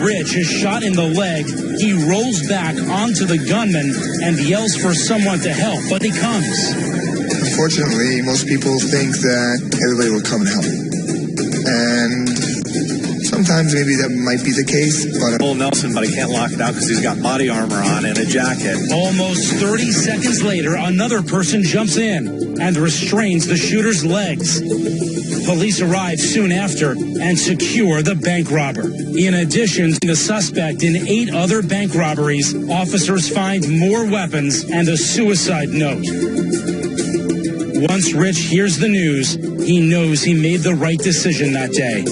Rich is shot in the leg. He rolls back onto the gunman and yells for someone to help, but he comes. Unfortunately, most people think that everybody will come and help. And sometimes maybe that might be the case, but... Nelson, but I can't lock it out because he's got body armor on and a jacket. Almost 30 seconds later, another person jumps in and restrains the shooter's legs. Police arrive soon after and secure the bank robber. In addition to the suspect in 8 other bank robberies, officers find more weapons and a suicide note. Once Rich hears the news, he knows he made the right decision that day.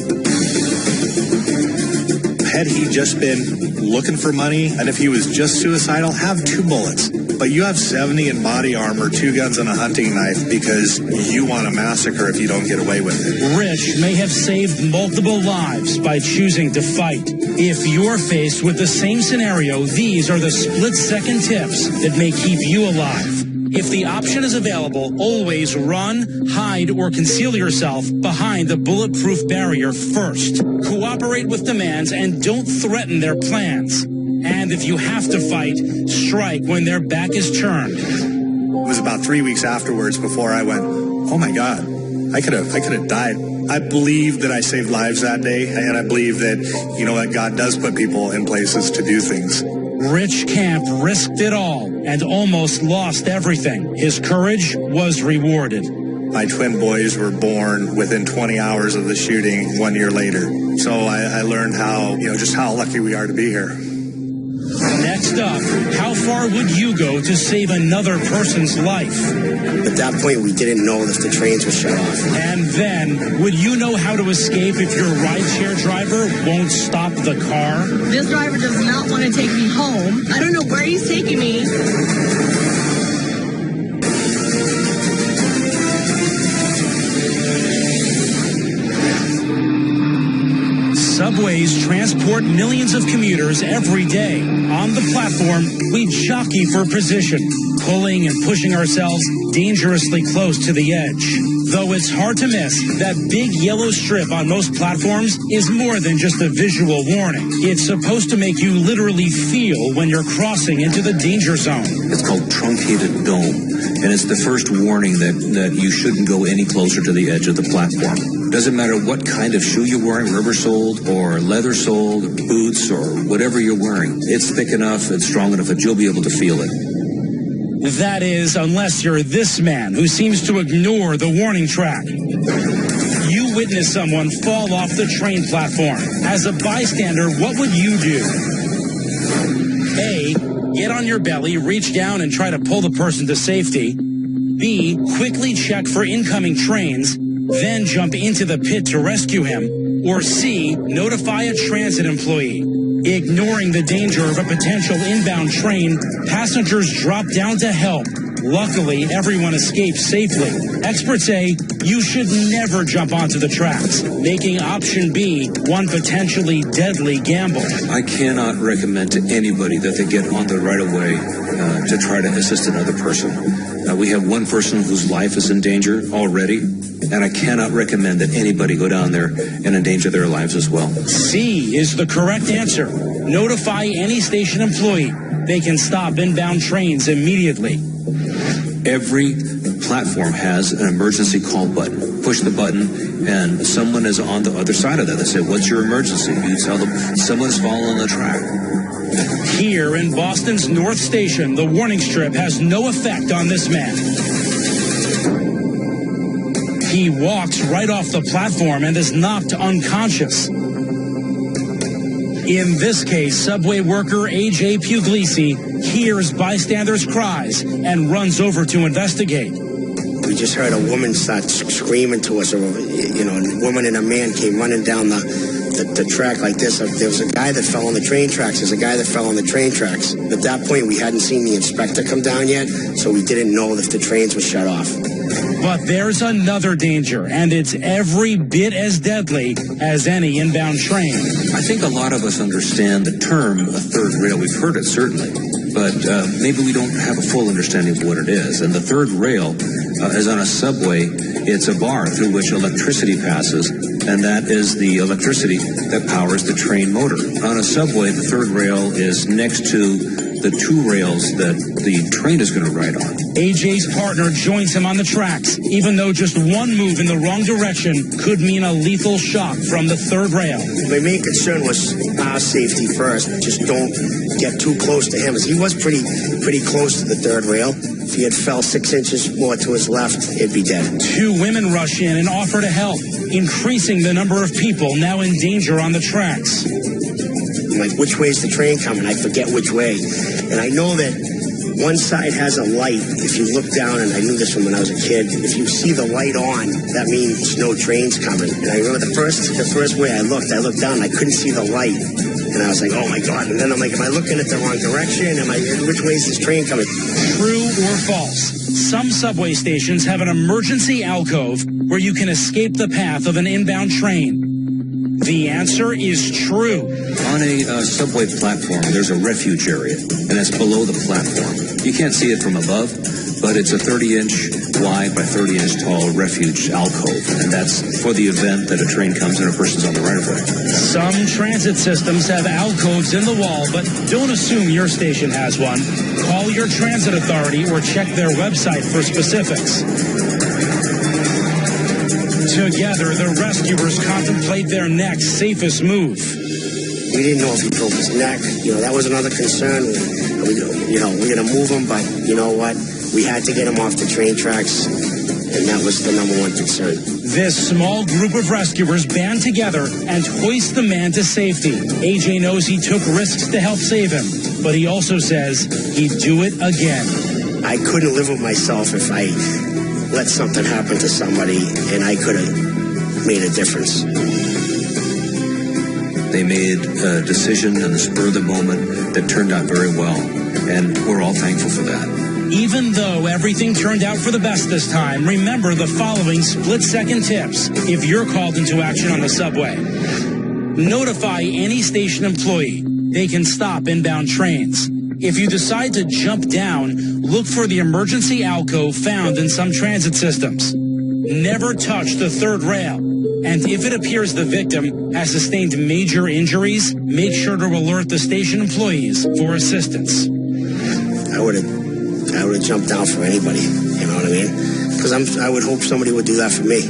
Had he just been looking for money, and if he was just suicidal, have 2 bullets. But you have 70 in body armor, 2 guns, and a hunting knife because you want a massacre if you don't get away with it. Rich may have saved multiple lives by choosing to fight. If you're faced with the same scenario, these are the split-second tips that may keep you alive. If the option is available, always run, hide, or conceal yourself behind the bulletproof barrier first. Cooperate with demands and don't threaten their plans. And if you have to fight, strike when their back is turned. It was about 3 weeks afterwards before I went, oh my God, I could have died. I believe that I saved lives that day, and I believe that, that God does put people in places to do things. Rich Camp risked it all and almost lost everything. His courage was rewarded. My twin boys were born within 20 hours of the shooting 1 year later. So I learned just how lucky we are to be here. Next up, how far would you go to save another person's life? At that point, we didn't know if the trains were shut off. And then, would you know how to escape if your rideshare driver won't stop the car? This driver does not want to take me home. I don't know where he's taking me. Subways transport millions of commuters every day. On the platform, we jockey for position, pulling and pushing ourselves dangerously close to the edge. Though it's hard to miss, that big yellow strip on most platforms is more than just a visual warning. It's supposed to make you literally feel when you're crossing into the danger zone. It's called truncated dome, and it's the first warning that you shouldn't go any closer to the edge of the platform. Doesn't matter what kind of shoe you're wearing, rubber-soled or leather-soled, or boots or whatever you're wearing. It's thick enough, it's strong enough that you'll be able to feel it. That is, unless you're this man who seems to ignore the warning track. You witness someone fall off the train platform. As a bystander, what would you do? A, get on your belly, reach down and try to pull the person to safety. B, quickly check for incoming trains, then jump into the pit to rescue him. Or C, notify a transit employee. Ignoring the danger of a potential inbound train, passengers drop down to help. Luckily, everyone escapes safely. Experts say you should never jump onto the tracks, making option B one potentially deadly gamble. I cannot recommend to anybody that they get on the right of way to try to assist another person. We have one person whose life is in danger already, and I cannot recommend that anybody go down there and endanger their lives as well. C is the correct answer. Notify any station employee. They can stop inbound trains immediately. Every platform has an emergency call button. Push the button, and someone is on the other side of that. They say, what's your emergency? You tell them someone's fallen on the track. Here in Boston's North Station, the warning strip has no effect on this man. He walks right off the platform and is knocked unconscious. In this case, subway worker A.J. Puglisi hears bystanders' cries and runs over to investigate. We just heard a woman start screaming to us, a woman and a man came running down the track like this. There was a guy that fell on the train tracks. There's a guy that fell on the train tracks. At that point, we hadn't seen the inspector come down yet, so we didn't know if the trains were shut off. But there's another danger, and it's every bit as deadly as any inbound train. I think a lot of us understand the term a third rail. We've heard it, certainly. But maybe we don't have a full understanding of what it is. And the third rail is on a subway. It's a bar through which electricity passes, and that is the electricity that powers the train motor. On a subway, the third rail is next to the two rails that the train is going to ride on. AJ's partner joins him on the tracks, even though just one move in the wrong direction could mean a lethal shock from the third rail. My main concern was our safety first. Just don't get too close to him. He was pretty close to the third rail. If he had fell 6 inches more to his left, he'd be dead. Two women rush in and offer to help, increasing the number of people now in danger on the tracks. I'm like, which way is the train coming? I forget which way. And I know that one side has a light. If you look down, and I knew this from when I was a kid, if you see the light on, that means no train's coming. And I remember the first way I looked down, and I couldn't see the light. And I was like, oh my God. And then I'm like, am I looking at the wrong direction? Which way is this train coming? True or false? Some subway stations have an emergency alcove where you can escape the path of an inbound train. The answer is true. On a subway platform, there's a refuge area, and it's below the platform. You can't see it from above, but it's a 30-inch wide by 30-inch tall refuge alcove, and that's for the event that a train comes and a person's on the right-of-way. Some transit systems have alcoves in the wall, but don't assume your station has one. Call your transit authority or check their website for specifics. Together, the rescuers contemplate their next safest move. We didn't know if he broke his neck. That was another concern. We're going to move him, but you know what? We had to get him off the train tracks, and that was the number one concern. This small group of rescuers band together and hoist the man to safety. AJ knows he took risks to help save him, but he also says he'd do it again. I couldn't live with myself if I let something happen to somebody, and I could have made a difference. They made a decision in the spur of the moment that turned out very well, and we're all thankful for that. Even though everything turned out for the best this time, remember the following split-second tips if you're called into action on the subway. Notify any station employee. They can stop inbound trains. If you decide to jump down, look for the emergency alcove found in some transit systems. Never touch the third rail. And if it appears the victim has sustained major injuries, make sure to alert the station employees for assistance. I would have jumped down for anybody, you know what I mean? Because I would hope somebody would do that for me.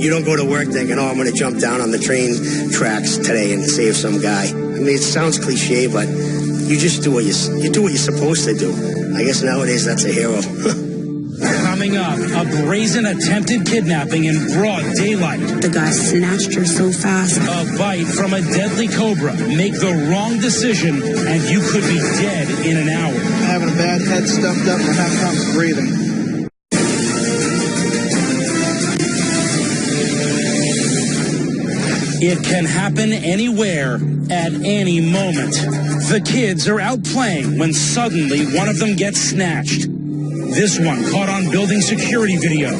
You don't go to work thinking, oh, I'm going to jump down on the train tracks today and save some guy. I mean, it sounds cliche, but you just do what you're supposed to do. I guess nowadays that's a hero. Coming up, a brazen attempted kidnapping in broad daylight. The guy snatched her so fast. A bite from a deadly cobra. Make the wrong decision, and you could be dead in an hour. Having a bad head stuffed up and having problems breathing. It can happen anywhere, at any moment. The kids are out playing when suddenly one of them gets snatched. This one caught on building security video.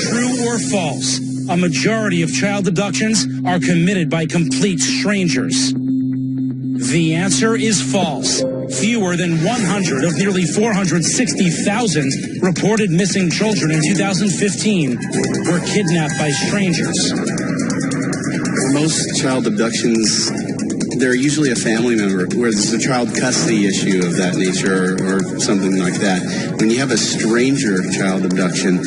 True or false? A majority of child abductions are committed by complete strangers. The answer is false. Fewer than 100 of nearly 460,000 reported missing children in 2015 were kidnapped by strangers. Most child abductions, they're usually a family member, where there's a child custody issue of that nature or something like that. When you have a stranger child abduction,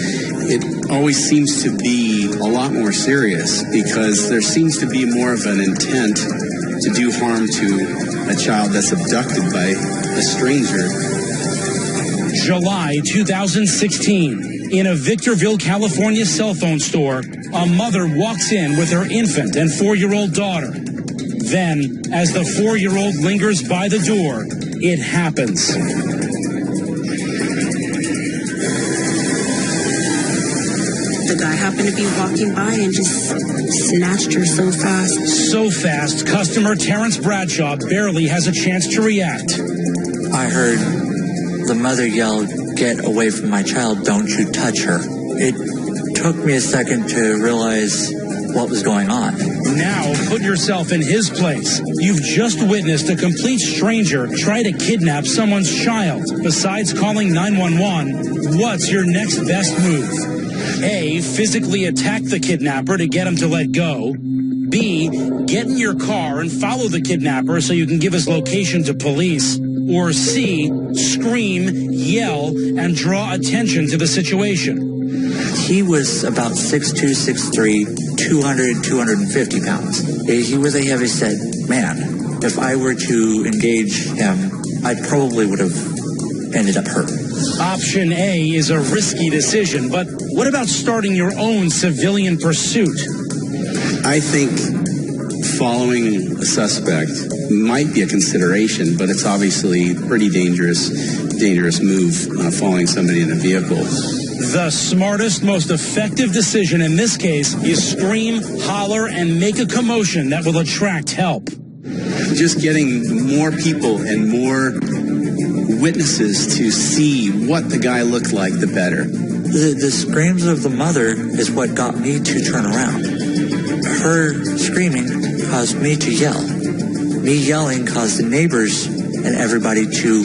it always seems to be a lot more serious because there seems to be more of an intent to do harm to a child that's abducted by a stranger. July 2016. In a Victorville, California cell phone store, a mother walks in with her infant and 4-year-old daughter. Then, as the 4-year-old lingers by the door, it happens. The guy happened to be walking by and just snatched her so fast. So fast, customer Terrence Bradshaw barely has a chance to react. I heard the mother yell, "Get away from my child, don't you touch her." It took me a second to realize what was going on. Now put yourself in his place. You've just witnessed a complete stranger try to kidnap someone's child. Besides calling 911, what's your next best move? A, physically attack the kidnapper to get him to let go. B, get in your car and follow the kidnapper so you can give his location to police. Or C, scream, yell, and draw attention to the situation. He was about 6'2", 6'3", 200, 250 pounds. He was a heavy-set man. If I were to engage him, I probably would have ended up hurt. Option A is a risky decision, but what about starting your own civilian pursuit? I think following a suspect might be a consideration, but it's obviously a pretty dangerous move, following somebody in a vehicle. The smartest, most effective decision in this case is scream, holler, and make a commotion that will attract help. Just getting more people and more witnesses to see what the guy looked like, the better. The screams of the mother is what got me to turn around. Her screaming caused me to yell. Me yelling caused the neighbors and everybody to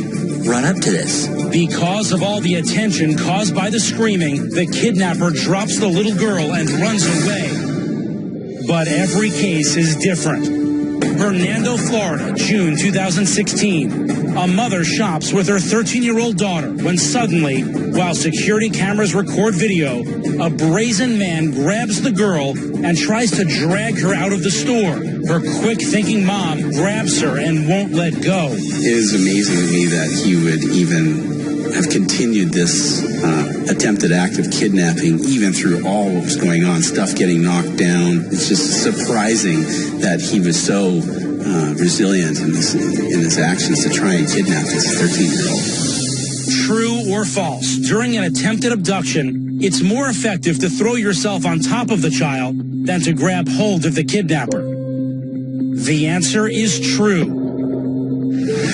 run up to this. Because of all the attention caused by the screaming, the kidnapper drops the little girl and runs away. But every case is different. Hernando, Florida, June 2016. A mother shops with her 13-year-old daughter when suddenly, while security cameras record video, a brazen man grabs the girl and tries to drag her out of the store. Her quick-thinking mom grabs her and won't let go. It is amazing to me that he would even have continued this attempted act of kidnapping, even through all what was going on, stuff getting knocked down. It's just surprising that he was so resilient in his actions to try and kidnap this 13-year-old. True or false, during an attempted abduction, it's more effective to throw yourself on top of the child than to grab hold of the kidnapper. The answer is true.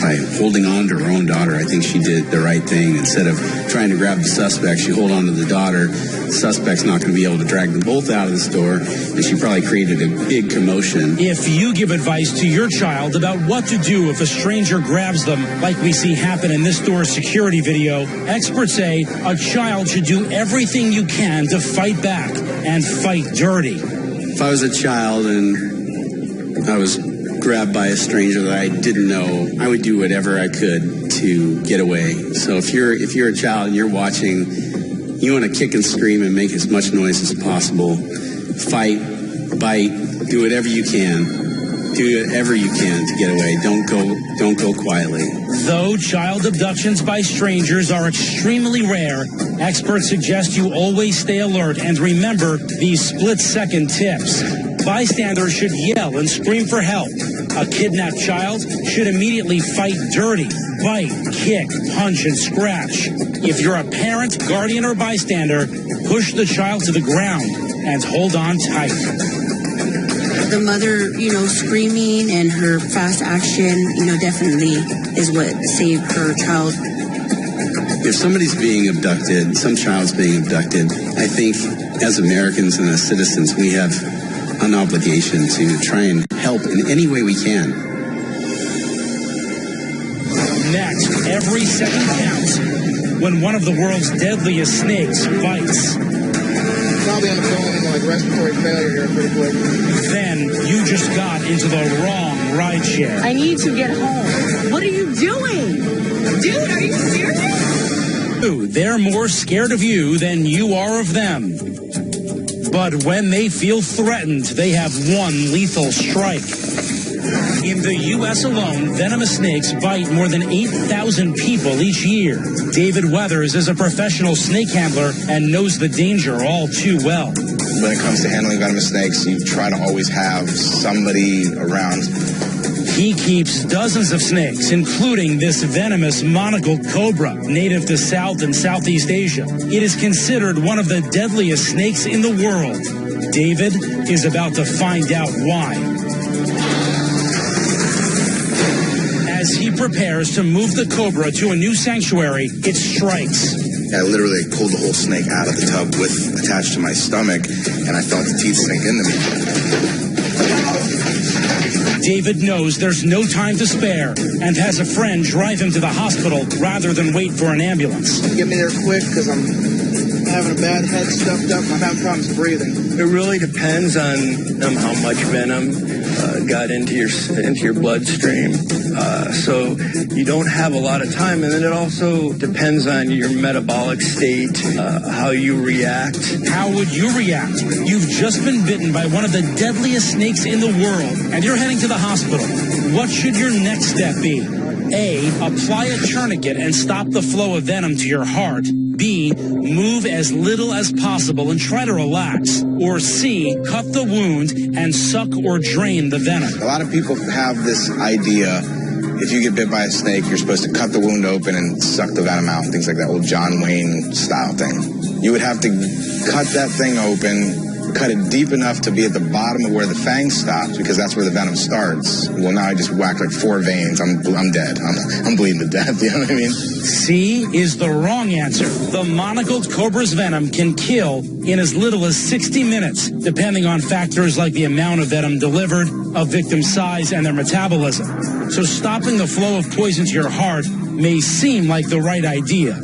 By holding on to her own daughter, I think she did the right thing. Instead of trying to grab the suspect, she hold on to the daughter. The suspect's not going to be able to drag them both out of the store, and she probably created a big commotion. If you give advice to your child about what to do if a stranger grabs them, like we see happen in this store's security video, experts say a child should do everything you can to fight back and fight dirty. If I was a child and I was grabbed by a stranger that I didn't know, I would do whatever I could to get away. So if you're a child and you're watching, you want to kick and scream and make as much noise as possible. Fight, bite, do whatever you can. Do whatever you can to get away. Don't go quietly. Though child abductions by strangers are extremely rare, experts suggest you always stay alert and remember these split-second tips. Bystanders should yell and scream for help. A kidnapped child should immediately fight dirty, bite, kick, punch, and scratch. If you're a parent, guardian, or bystander, push the child to the ground and hold on tight. The mother, screaming and her fast action, definitely is what saved her child. If somebody's being abducted, some child's being abducted, I think as Americans and as citizens, we have an obligation to try and help in any way we can. Next, every second counts when one of the world's deadliest snakes bites. Probably on the phone, like respiratory failure here pretty quick. Then you just got into the wrong ride share. I need to get home. What are you doing? Dude, are you serious? They're more scared of you than you are of them. But when they feel threatened, they have one lethal strike. In the U.S. alone, venomous snakes bite more than 8,000 people each year. David Weathers is a professional snake handler and knows the danger all too well. When it comes to handling venomous snakes, you try to always have somebody around. He keeps dozens of snakes, including this venomous monocled cobra, native to South and Southeast Asia. It is considered one of the deadliest snakes in the world. David is about to find out why. As he prepares to move the cobra to a new sanctuary, it strikes. I literally pulled the whole snake out of the tub attached to my stomach, and I felt the teeth sink into me. David knows there's no time to spare and has a friend drive him to the hospital rather than wait for an ambulance. Get me there quick because I'm having a bad head stuffed up. I'm having problems breathing. It really depends on how much venom got into your bloodstream. So you don't have a lot of time, and then it also depends on your metabolic state, how you react. How would you react? You've just been bitten by one of the deadliest snakes in the world, and you're heading to the hospital. What should your next step be? A, apply a tourniquet and stop the flow of venom to your heart. B, move as little as possible and try to relax. Or C, cut the wound and suck or drain the venom. A lot of people have this idea, if you get bit by a snake, you're supposed to cut the wound open and suck the venom out, things like that old John Wayne style thing. You would have to cut that thing open, cut it deep enough to be at the bottom of where the fang stops, because that's where the venom starts. Well, now I just whacked like 4 veins. I'm dead. I'm bleeding to death. You know what I mean? C is the wrong answer. The monocled cobra's venom can kill in as little as 60 minutes, depending on factors like the amount of venom delivered, a victim's size, and their metabolism. So stopping the flow of poison to your heart may seem like the right idea.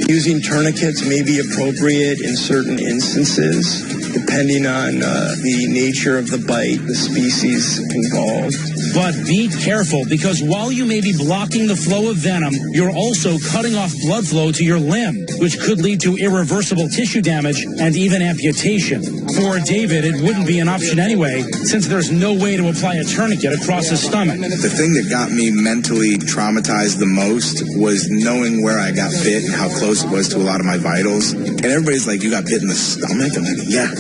Using tourniquets may be appropriate in certain instances, depending on the nature of the bite, the species involved. But be careful, because while you may be blocking the flow of venom, you're also cutting off blood flow to your limb, which could lead to irreversible tissue damage and even amputation. For David, it wouldn't be an option anyway, since there's no way to apply a tourniquet across his stomach. The thing that got me mentally traumatized the most was knowing where I got bit and how close it was to a lot of my vitals. And everybody's like, you got bit in the stomach? I'm like, yeah.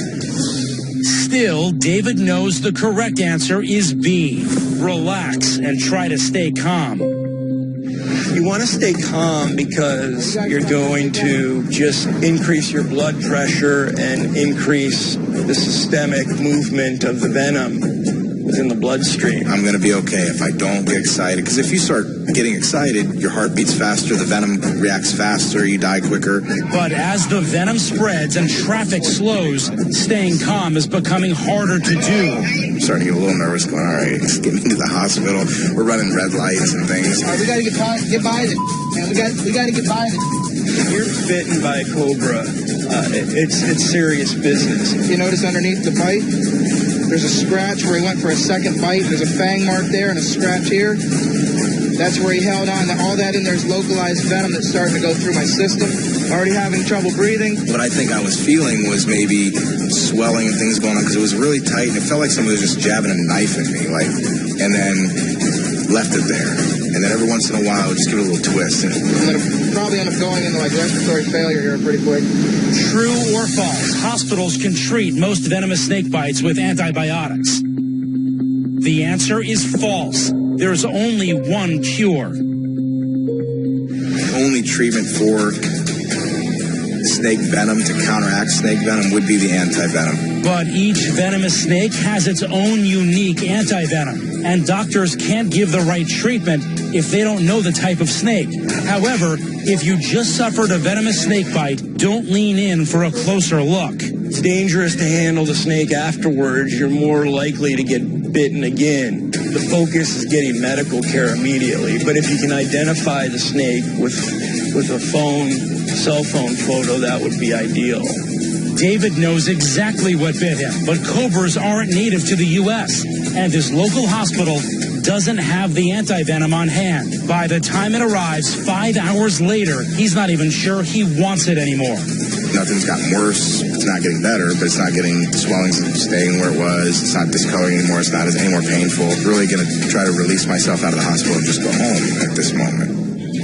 Still, David knows the correct answer is B. Relax and try to stay calm. You want to stay calm because you're going to just increase your blood pressure and increase the systemic movement of the venom within the bloodstream. I'm going to be okay if I don't get excited, because if you start getting excited, your heart beats faster, the venom reacts faster, you die quicker. But as the venom spreads and traffic slows, staying calm is becoming harder to do. I'm starting to get a little nervous, going, all right, just get me to the hospital. We're running red lights and things. All right, we got to get by it. Man, we got to get by it. If you're bitten by a cobra, it's serious business. You notice underneath the bite, there's a scratch where he went for a second bite. There's a fang mark there and a scratch here. That's where he held on. All that in there's localized venom that's starting to go through my system. Already having trouble breathing. What I think I was feeling was maybe swelling and things going on, because it was really tight, and it felt like somebody was just jabbing a knife at me, and then left it there. And then every once in a while, just give it a little twist. And I'm going to probably end up going into respiratory failure here pretty quick. True or false, hospitals can treat most venomous snake bites with antibiotics. The answer is false. There's only one cure. The only treatment for snake venom to counteract snake venom would be the anti-venom. But each venomous snake has its own unique anti-venom, and doctors can't give the right treatment if they don't know the type of snake. However, if you just suffered a venomous snake bite, don't lean in for a closer look. It's dangerous to handle the snake afterwards. You're more likely to get bitten again. The focus is getting medical care immediately. But if you can identify the snake with a cell phone photo, that would be ideal. David knows exactly what bit him, but cobras aren't native to the U.S., and his local hospital doesn't have the anti-venom on hand. By the time it arrives 5 hours later, he's not even sure he wants it anymore. Nothing's gotten worse. It's not getting better, but it's not getting swelling's staying where it was. It's not discoloring anymore. It's not any more painful. Really going to try to release myself out of the hospital and just go home at this moment.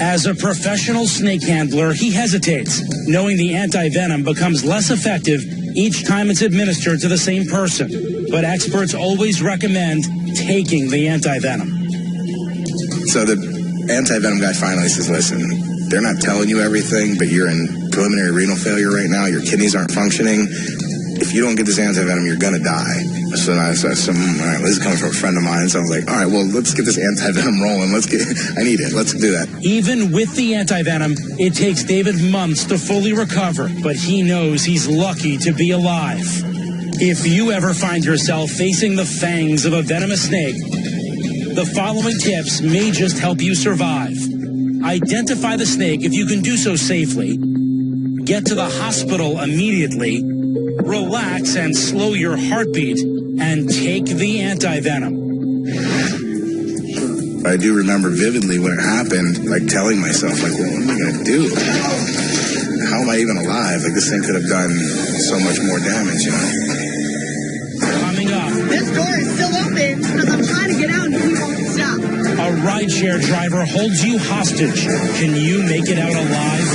As a professional snake handler, he hesitates, knowing the anti-venom becomes less effective each time it's administered to the same person. But experts always recommend taking the anti-venom. So the anti-venom guy finally says, listen, they're not telling you everything, but you're in preliminary renal failure right now. Your kidneys aren't functioning. If you don't get this anti-venom, you're going to die. So I said, all right, this is coming from a friend of mine. So I was like, all right, well, let's get this anti-venom rolling. I need it. Let's do that. Even with the anti-venom, it takes David months to fully recover, but he knows he's lucky to be alive. If you ever find yourself facing the fangs of a venomous snake, the following tips may just help you survive. Identify the snake if you can do so safely. get to the hospital immediately, relax and slow your heartbeat, and take the antivenom. I do remember vividly when it happened, like telling myself, like, well, what am I going to do? How am I even alive? Like, this thing could have done so much more damage, you know? Coming up. This door is still open because I'm trying to get out and he won't stop. A rideshare driver holds you hostage. Can you make it out alive?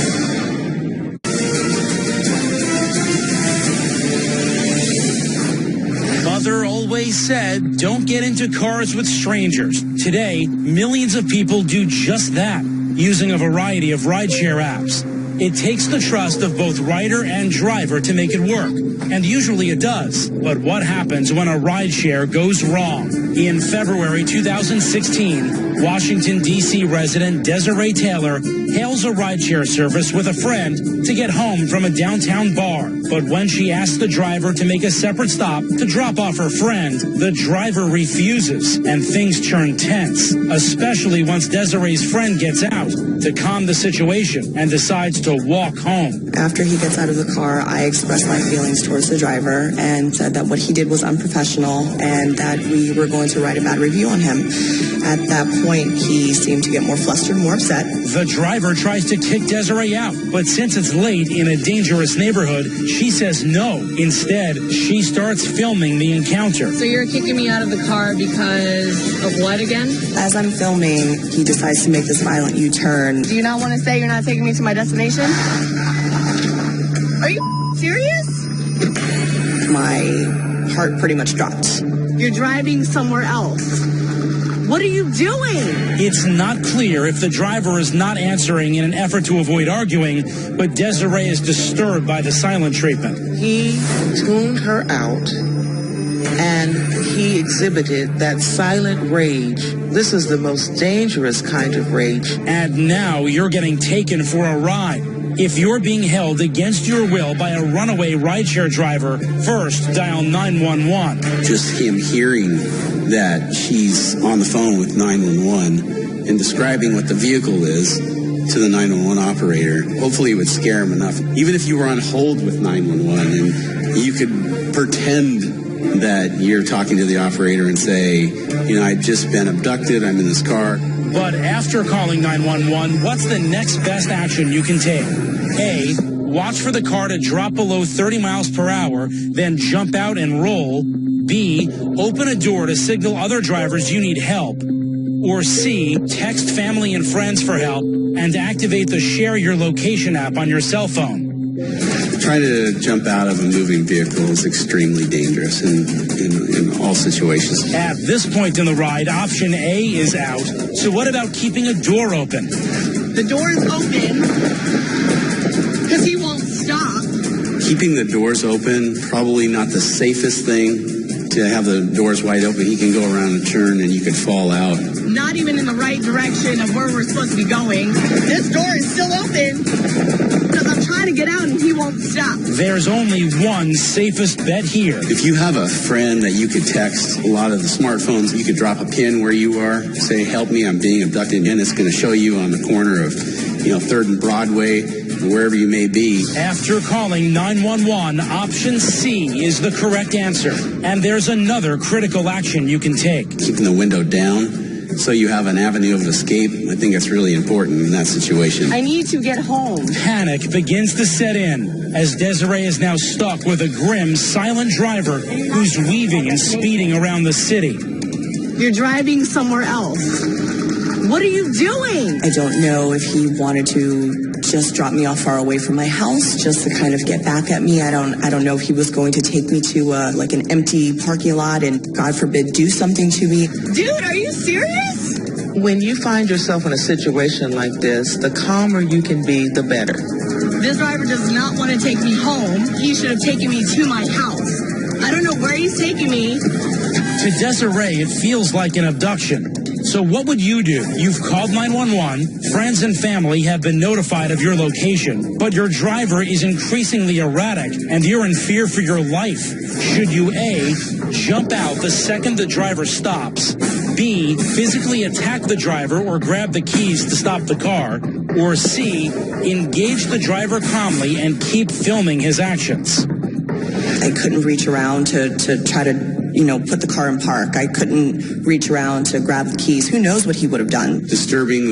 Mother always said, don't get into cars with strangers. Today, millions of people do just that, using a variety of rideshare apps. It takes the trust of both rider and driver to make it work, and usually it does. But what happens when a rideshare goes wrong? In February 2016, Washington, D.C. resident Desiree Taylor hails a rideshare service with a friend to get home from a downtown bar. But when she asks the driver to make a separate stop to drop off her friend, the driver refuses, and things turn tense, especially once Desiree's friend gets out to calm the situation and decides to walk home. After he gets out of the car, I expressed my feelings towards the driver and said that what he did was unprofessional and that we were going to write a bad review on him. At that point, he seemed to get more flustered, more upset. The driver tries to kick Desiree out, but since it's late in a dangerous neighborhood, she says no. Instead, she starts filming the encounter. So you're kicking me out of the car because of what again? As I'm filming, he decides to make this violent U-turn. Do you not want to say you're not taking me to my destination? Are you serious? My heart pretty much dropped. You're driving somewhere else. What are you doing? It's not clear if the driver is not answering in an effort to avoid arguing, but Desiree is disturbed by the silent treatment. He tuned her out, and he exhibited that silent rage. This is the most dangerous kind of rage. And now you're getting taken for a ride. If you're being held against your will by a runaway rideshare driver, first dial 911. Just him hearing that she's on the phone with 911 and describing what the vehicle is to the 911 operator, hopefully it would scare him enough. Even if you were on hold with 911 and you could pretend that you're talking to the operator and say, you know, I've just been abducted, I'm in this car. But after calling 911, what's the next best action you can take? A, watch for the car to drop below 30 miles per hour, then jump out and roll. B, open a door to signal other drivers you need help. Or C, text family and friends for help and activate the Share Your Location app on your cell phone. Trying to jump out of a moving vehicle is extremely dangerous in all situations. At this point in the ride, option A is out. So what about keeping a door open? The door is open because he won't stop. Keeping the doors open, probably not the safest thing. To have the doors wide open, he can go around and turn and you could fall out. Not even in the right direction of where we're supposed to be going. This door is still open because I'm trying to get out and he won't stop. There's only one safest bet here. If you have a friend that you could text, a lot of the smartphones, you could drop a pin where you are, say, help me, I'm being abducted, and it's going to show you on the corner of, 3rd and Broadway, wherever you may be. After calling 911, option C is the correct answer. And there's another critical action you can take. Keeping the window down so you have an avenue of escape. I think that's really important in that situation. I need to get home. Panic begins to set in as Desiree is now stuck with a grim, silent driver who's weaving and speeding around the city. You're driving somewhere else. What are you doing? I don't know if he wanted to just drop me off far away from my house just to kind of get back at me. I don't know if he was going to take me to an empty parking lot and, God forbid, do something to me. Dude, are you serious? When you find yourself in a situation like this, the calmer you can be, the better. This driver does not want to take me home. He should have taken me to my house. I don't know where he's taking me. To Desiree, it feels like an abduction. So what would you do? You've called 911, friends and family have been notified of your location, but your driver is increasingly erratic and you're in fear for your life. Should you A, jump out the second the driver stops, B, physically attack the driver or grab the keys to stop the car, Or C, engage the driver calmly and keep filming his actions. I couldn't reach around to try to, put the car in park. I couldn't reach around to grab the keys. Who knows what he would have done? Disturbing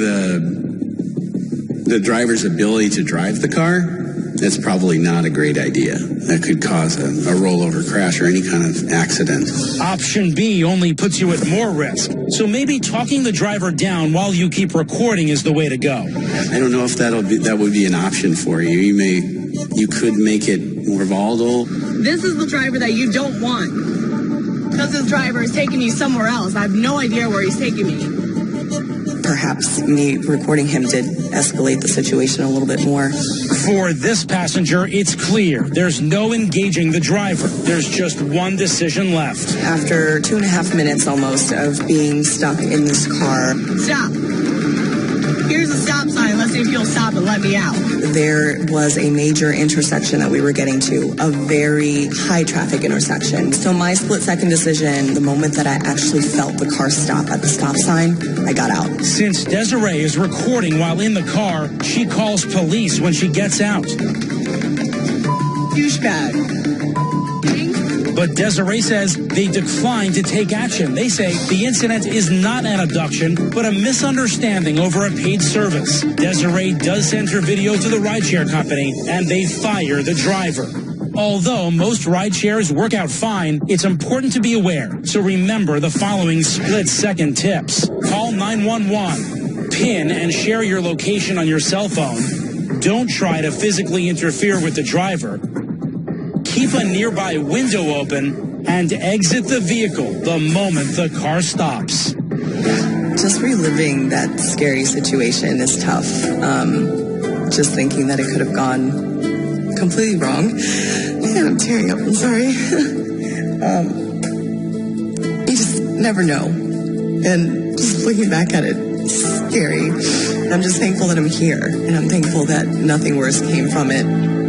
the driver's ability to drive the car, that's probably not a great idea. That could cause a rollover crash or any kind of accident. Option B only puts you at more risk. So maybe talking the driver down while you keep recording is the way to go. I don't know if that would be an option for you. You could make it more volatile. This is the driver that you don't want. Because this driver is taking me somewhere else. I have no idea where he's taking me. Perhaps me recording him did escalate the situation a little bit more. For this passenger, it's clear there's no engaging the driver. There's just one decision left. After 2.5 minutes almost of being stuck in this car. Stop. Here's a stop sign. Let's see if you'll stop and let me out. There was a major intersection that we were getting to, a very high traffic intersection. So my split-second decision, the moment that I actually felt the car stop at the stop sign, I got out. Since Desiree is recording while in the car, she calls police when she gets out. Douchebag. But Desiree says they declined to take action. They say the incident is not an abduction, but a misunderstanding over a paid service. Desiree does send her video to the rideshare company, and they fire the driver. Although most rideshares work out fine, it's important to be aware. So remember the following split-second tips. Call 911. Pin and share your location on your cell phone. Don't try to physically interfere with the driver. Keep a nearby window open and exit the vehicle the moment the car stops. Just reliving that scary situation is tough. Just thinking that it could have gone completely wrong. Man, I'm tearing up. I'm sorry. You just never know. And just looking back at it, it's scary. I'm just thankful that I'm here. And I'm thankful that nothing worse came from it.